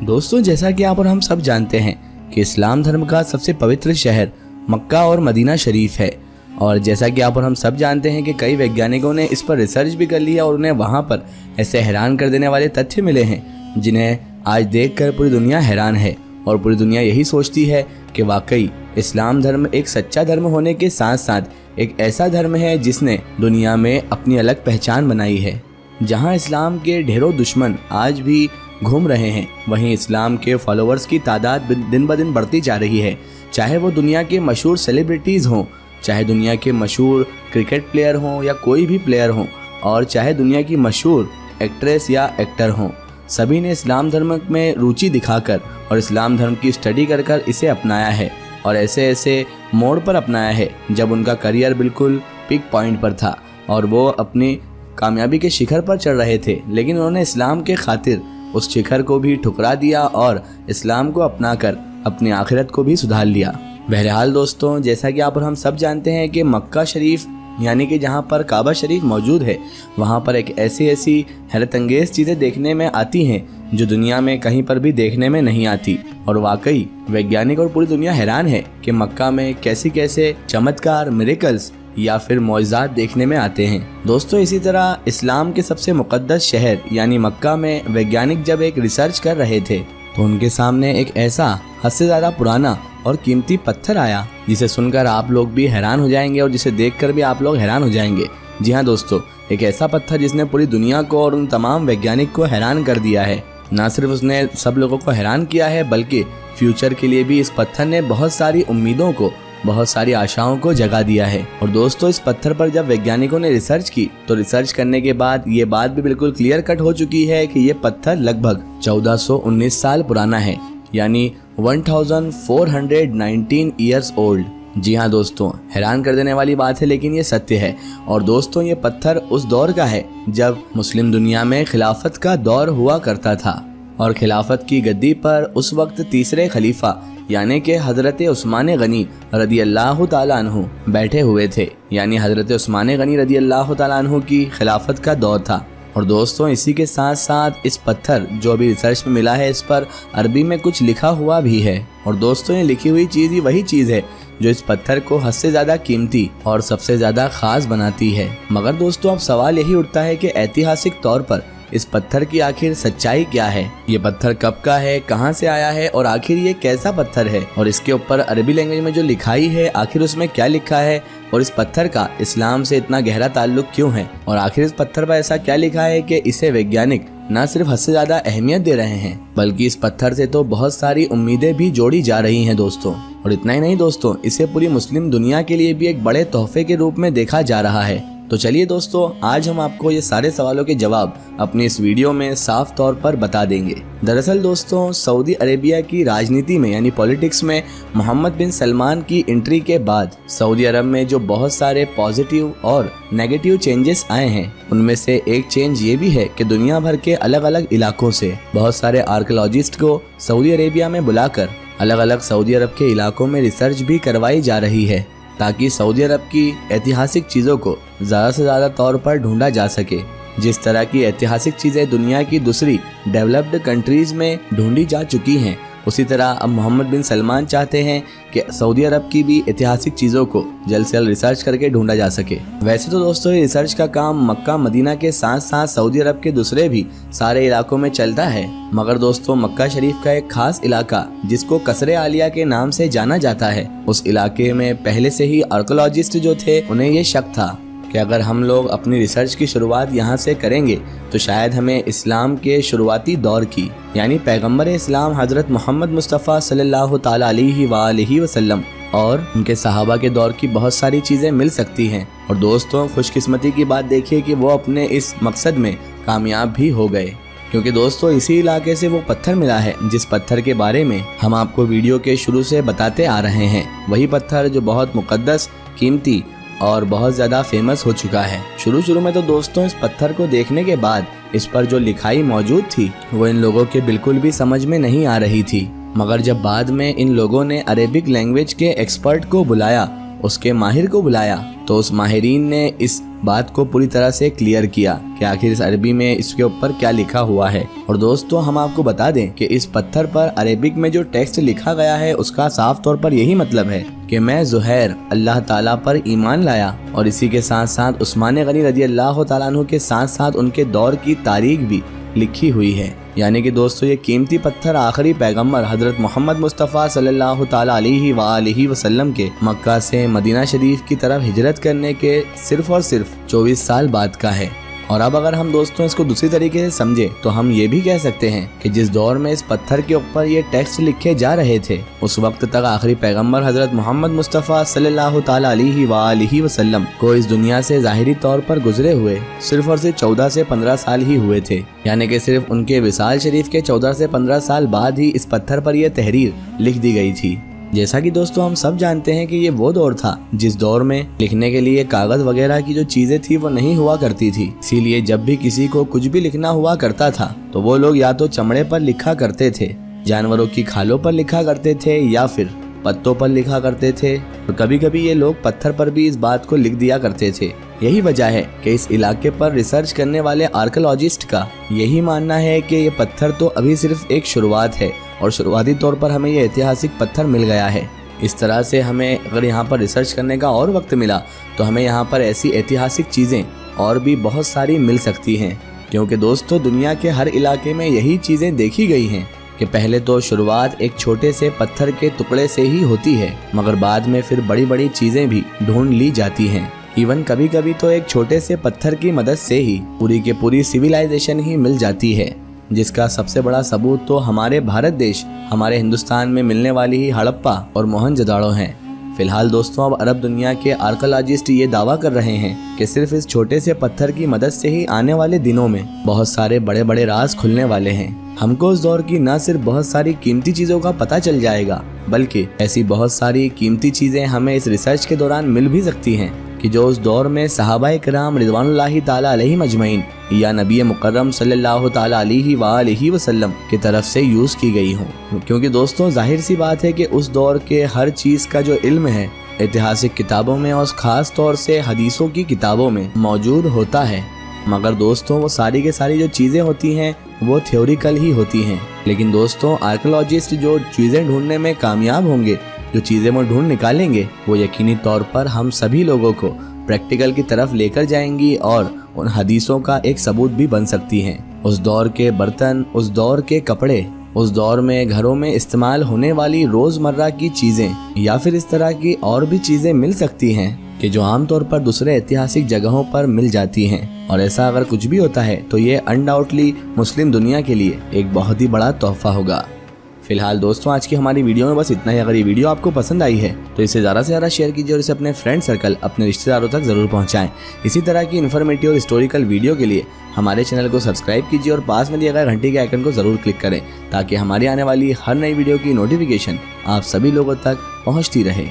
दोस्तों, जैसा कि आप और हम सब जानते हैं कि इस्लाम धर्म का सबसे पवित्र शहर मक्का और मदीना शरीफ है। और जैसा कि आप और हम सब जानते हैं कि कई वैज्ञानिकों ने इस पर रिसर्च भी कर लिया और उन्हें वहाँ पर ऐसे हैरान कर देने वाले तथ्य मिले हैं जिन्हें आज देखकर पूरी दुनिया हैरान है। और पूरी दुनिया यही सोचती है कि वाकई इस्लाम धर्म एक सच्चा धर्म होने के साथ साथ एक ऐसा धर्म है जिसने दुनिया में अपनी अलग पहचान बनाई है। जहाँ इस्लाम के ढेरों दुश्मन आज भी घूम रहे हैं, वहीं इस्लाम के फॉलोअर्स की तादाद दिन ब दिन बढ़ती जा रही है। चाहे वो दुनिया के मशहूर सेलिब्रिटीज़ हों, चाहे दुनिया के मशहूर क्रिकेट प्लेयर हों या कोई भी प्लेयर हों, और चाहे दुनिया की मशहूर एक्ट्रेस या एक्टर हों, सभी ने इस्लाम धर्म में रुचि दिखाकर और इस्लाम धर्म की स्टडी कर कर इसे अपनाया है। और ऐसे ऐसे मोड़ पर अपनाया है जब उनका करियर बिल्कुल पीक पॉइंट पर था और वो अपनी कामयाबी के शिखर पर चढ़ रहे थे, लेकिन उन्होंने इस्लाम के खातिर उस शिखर को भी ठुकरा दिया और इस्लाम को अपनाकर अपनी आखिरत को भी सुधार लिया। बहरहाल दोस्तों, जैसा कि आप और हम सब जानते हैं कि मक्का शरीफ यानी कि जहाँ पर काबा शरीफ मौजूद है, वहाँ पर एक ऐसी हैरत अंगेज़ चीज़ें देखने में आती हैं जो दुनिया में कहीं पर भी देखने में नहीं आती। और वाकई वैज्ञानिक और पूरी दुनिया हैरान है कि मक्का में कैसे चमत्कार, मिरेकल्स या फिर मौजज़ात देखने में आते हैं। दोस्तों, इसी तरह इस्लाम के सबसे मुक़द्दस शहर यानी मक्का में वैज्ञानिक जब एक रिसर्च कर रहे थे तो उनके सामने एक ऐसा हद से ज़्यादा पुराना और कीमती पत्थर आया जिसे सुनकर आप लोग भी हैरान हो जाएंगे और जिसे देखकर भी आप लोग हैरान हो जाएंगे। जी हाँ दोस्तों, एक ऐसा पत्थर जिसने पूरी दुनिया को और उन तमाम वैज्ञानिक को हैरान कर दिया है। ना सिर्फ उसने सब लोगों को हैरान किया है बल्कि फ्यूचर के लिए भी इस पत्थर ने बहुत सारी उम्मीदों को, बहुत सारी आशाओं को जगा दिया है। और दोस्तों, इस पत्थर पर जब वैज्ञानिकों ने रिसर्च की तो रिसर्च करने के बाद ये बात भी बिल्कुल क्लियर कट हो चुकी है कि ये पत्थर लगभग 1419 साल पुराना है, यानी 1419 ईयर्स ओल्ड। जी हाँ दोस्तों, हैरान कर देने वाली बात है लेकिन ये सत्य है। और दोस्तों, ये पत्थर उस दौर का है जब मुस्लिम दुनिया में खिलाफत का दौर हुआ करता था और खिलाफत की गद्दी पर उस वक्त तीसरे खलीफा यानी कि हज़रत उस्मान गनी रदी अल्लाह ताला अन्हु बैठे हुए थे, यानी हज़रत उस्मान गनी रदी अल्लाह ताला अन्हु की खिलाफत का दौर था। और दोस्तों, इसी के साथ साथ इस पत्थर जो अभी रिसर्च में मिला है, इस पर अरबी में कुछ लिखा हुआ भी है। और दोस्तों, ये लिखी हुई चीज़ ही वही चीज़ है जो इस पत्थर को हद से ज़्यादा कीमती और सबसे ज़्यादा ख़ास बनाती है। मगर दोस्तों, अब सवाल यही उठता है कि ऐतिहासिक तौर पर इस पत्थर की आखिर सच्चाई क्या है? ये पत्थर कब का है, कहाँ से आया है और आखिर ये कैसा पत्थर है? और इसके ऊपर अरबी लैंग्वेज में जो लिखाई है आखिर उसमें क्या लिखा है? और इस पत्थर का इस्लाम से इतना गहरा ताल्लुक क्यों है? और आखिर इस पत्थर पर ऐसा क्या लिखा है कि इसे वैज्ञानिक न सिर्फ हद से ज्यादा अहमियत दे रहे हैं बल्कि इस पत्थर से तो बहुत सारी उम्मीदें भी जोड़ी जा रही हैं दोस्तों। और इतना ही नहीं दोस्तों, इसे पूरी मुस्लिम दुनिया के लिए भी एक बड़े तोहफे के रूप में देखा जा रहा है। तो चलिए दोस्तों, आज हम आपको ये सारे सवालों के जवाब अपनी इस वीडियो में साफ तौर पर बता देंगे। दरअसल दोस्तों, सऊदी अरेबिया की राजनीति में यानी पॉलिटिक्स में मोहम्मद बिन सलमान की एंट्री के बाद सऊदी अरब में जो बहुत सारे पॉजिटिव और नेगेटिव चेंजेस आए हैं, उनमें से एक चेंज ये भी है कि दुनिया भर के अलग अलग इलाकों से बहुत सारे आर्कियोलॉजिस्ट को सऊदी अरेबिया में बुलाकर अलग अलग सऊदी अरब के इलाकों में रिसर्च भी करवाई जा रही है ताकि सऊदी अरब की ऐतिहासिक चीज़ों को ज़्यादा से ज़्यादा तौर पर ढूंढा जा सके। जिस तरह की ऐतिहासिक चीज़ें दुनिया की दूसरी डेवलप्ड कंट्रीज़ में ढूंढी जा चुकी हैं, उसी तरह अब मोहम्मद बिन सलमान चाहते हैं कि सऊदी अरब की भी ऐतिहासिक चीज़ों को जल्द से जल्द रिसर्च करके ढूंढा जा सके। वैसे तो दोस्तों, ये रिसर्च का काम मक्का मदीना के साथ साथ सऊदी अरब के दूसरे भी सारे इलाकों में चलता है, मगर दोस्तों, मक्का शरीफ का एक खास इलाका जिसको कसरे आलिया के नाम से जाना जाता है, उस इलाके में पहले से ही आर्कियोलॉजिस्ट जो थे उन्हें ये शक था कि अगर हम लोग अपनी रिसर्च की शुरुआत यहाँ से करेंगे तो शायद हमें इस्लाम के शुरुआती दौर की यानी पैगंबर इस्लाम हज़रत मोहम्मद मुस्तफ़ा सल्लल्लाहु ताला अलैहि वसल्लम और उनके सहाबा के दौर की बहुत सारी चीज़ें मिल सकती हैं। और दोस्तों, खुशकिस्मती की बात देखिए कि वो अपने इस मकसद में कामयाब भी हो गए, क्योंकि दोस्तों इसी इलाके से वो पत्थर मिला है जिस पत्थर के बारे में हम आपको वीडियो के शुरू से बताते आ रहे हैं। वही पत्थर जो बहुत मुक़द्दस, कीमती और बहुत ज़्यादा फेमस हो चुका है। शुरू में तो दोस्तों, इस पत्थर को देखने के बाद इस पर जो लिखाई मौजूद थी वो इन लोगों के बिल्कुल भी समझ में नहीं आ रही थी, मगर जब बाद में इन लोगों ने अरेबिक लैंग्वेज के एक्सपर्ट को बुलाया, उसके माहिर को बुलाया, तो उस माहिरीन ने इस बात को पूरी तरह से क्लियर किया कि आखिर इस अरबी में इसके ऊपर क्या लिखा हुआ है। और दोस्तों हम आपको बता दें कि इस पत्थर पर अरेबिक में जो टेक्स्ट लिखा गया है उसका साफ तौर पर यही मतलब है कि मैं ज़ुहैर अल्लाह ताला पर ईमान लाया। और इसी के साथ साथ उस्मान गनी रज़ी अल्लाह ताला अन्हु के साथ साथ उनके दौर की तारीख भी लिखी हुई है। यानी कि दोस्तों ये कीमती पत्थर आखिरी पैगंबर हजरत मोहम्मद मुस्तफ़ा सल्लल्लाहु ताला अलैहि वसल्लम के मक्का से मदीना शरीफ की तरफ हिजरत करने के सिर्फ और सिर्फ 24 साल बाद का है। और अब अगर हम दोस्तों इसको दूसरी तरीके से समझे तो हम ये भी कह सकते हैं कि जिस दौर में इस पत्थर के ऊपर ये टेक्स्ट लिखे जा रहे थे उस वक्त तक आखिरी पैगंबर हजरत मोहम्मद मुस्तफ़ा सल्लल्लाहु ताला अलैहि वसल्लम को इस दुनिया से ज़ाहिरी तौर पर गुजरे हुए सिर्फ और सिर्फ 14 से 15 साल ही हुए थे। यानी कि सिर्फ उनके विसाल शरीफ के 14 से 15 साल बाद ही इस पत्थर पर यह तहरीर लिख दी गई थी। जैसा कि दोस्तों हम सब जानते हैं कि ये वो दौर था जिस दौर में लिखने के लिए कागज वगैरह की जो चीजें थी वो नहीं हुआ करती थी। इसीलिए जब भी किसी को कुछ भी लिखना हुआ करता था तो वो लोग या तो चमड़े पर लिखा करते थे, जानवरों की खालों पर लिखा करते थे या फिर पत्तों पर लिखा करते थे। और कभी कभी ये लोग पत्थर पर भी इस बात को लिख दिया करते थे। यही वजह है कि इस इलाके पर रिसर्च करने वाले आर्कियोलॉजिस्ट का यही मानना है कि ये पत्थर तो अभी सिर्फ एक शुरुआत है और शुरुआती तौर पर हमें ये ऐतिहासिक पत्थर मिल गया है। इस तरह से हमें अगर यहाँ पर रिसर्च करने का और वक्त मिला तो हमें यहाँ पर ऐसी ऐतिहासिक चीज़ें और भी बहुत सारी मिल सकती हैं। क्योंकि दोस्तों दुनिया के हर इलाके में यही चीज़ें देखी गई हैं कि पहले तो शुरुआत एक छोटे से पत्थर के टुकड़े से ही होती है, मगर बाद में फिर बड़ी बड़ी चीज़ें भी ढूंढ ली जाती हैं। इवन कभी कभी तो एक छोटे से पत्थर की मदद से ही पूरी के पूरी सिविलाइजेशन ही मिल जाती है, जिसका सबसे बड़ा सबूत तो हमारे भारत देश, हमारे हिंदुस्तान में मिलने वाली ही हड़प्पा और मोहनजोदड़ो हैं। फिलहाल दोस्तों अब अरब दुनिया के आर्कियोलॉजिस्ट ये दावा कर रहे हैं कि सिर्फ इस छोटे से पत्थर की मदद से ही आने वाले दिनों में बहुत सारे बड़े बड़े राज खुलने वाले हैं। हमको उस दौर की न सिर्फ बहुत सारी कीमती चीज़ों का पता चल जाएगा, बल्कि ऐसी बहुत सारी कीमती चीज़ें हमें इस रिसर्च के दौरान मिल भी सकती हैं कि जो उस दौर में सहाबाए किराम रिज़वानुल्लाहि ताला अलैहिम अजमईन या नबी मुकर्रम सल्लल्लाहु ताला अलैहि वसल्लम की तरफ से यूज़ की गई हों। क्योंकि दोस्तों जाहिर सी बात है कि उस दौर के हर चीज़ का जो इल्म है ऐतिहासिक किताबों में और ख़ास तौर से हदीसों की किताबों में मौजूद होता है। मगर दोस्तों वो सारी के सारी जो चीज़ें होती हैं वो थ्योरिकल ही होती हैं। लेकिन दोस्तों आर्कियोलॉजिस्ट जो चीज़ें ढूंढने में कामयाब होंगे, जो चीज़ें वो ढूंढ निकालेंगे, वो यकीनी तौर पर हम सभी लोगों को प्रैक्टिकल की तरफ लेकर जाएंगी और उन हदीसों का एक सबूत भी बन सकती हैं। उस दौर के बर्तन, उस दौर के कपड़े, उस दौर में घरों में इस्तेमाल होने वाली रोज़मर्रा की चीज़ें या फिर इस तरह की और भी चीज़ें मिल सकती हैं कि जो आमतौर पर दूसरे ऐतिहासिक जगहों पर मिल जाती हैं। और ऐसा अगर कुछ भी होता है तो ये अनडाउटली मुस्लिम दुनिया के लिए एक बहुत ही बड़ा तोहफा होगा। फिलहाल दोस्तों आज की हमारी वीडियो में बस इतना ही। अगर ये वीडियो आपको पसंद आई है तो इसे ज़्यादा से ज़्यादा शेयर कीजिए और इसे अपने फ्रेंड सर्कल, अपने रिश्तेदारों तक ज़रूर पहुंचाएं। इसी तरह की इन्फॉर्मेटिव और हिस्टोरिकल वीडियो के लिए हमारे चैनल को सब्सक्राइब कीजिए और पास में दिए गए घंटी के आइकन को ज़रूर क्लिक करें ताकि हमारी आने वाली हर नई वीडियो की नोटिफिकेशन आप सभी लोगों तक पहुँचती रहे।